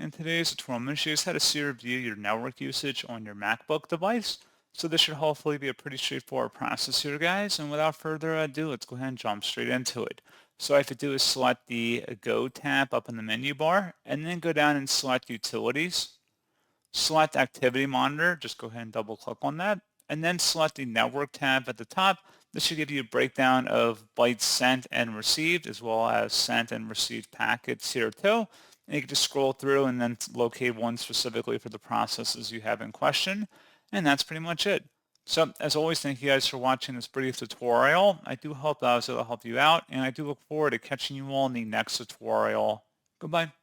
In today's tutorial, I'm going to show you how to see or view your network usage on your MacBook device. So this should hopefully be a pretty straightforward process here, guys. And without further ado, let's go ahead and jump straight into it. So all I have to do is select the Go tab up in the menu bar, and then go down and select Utilities. Select Activity Monitor, just go ahead and double click on that, and then select the Network tab at the top. This should give you a breakdown of bytes sent and received, as well as sent and received packets here too. And you can just scroll through and then locate one specifically for the processes you have in question. And that's pretty much it. So as always, thank you guys for watching this brief tutorial. I do hope that I was able to help you out, and I do look forward to catching you all in the next tutorial. Goodbye.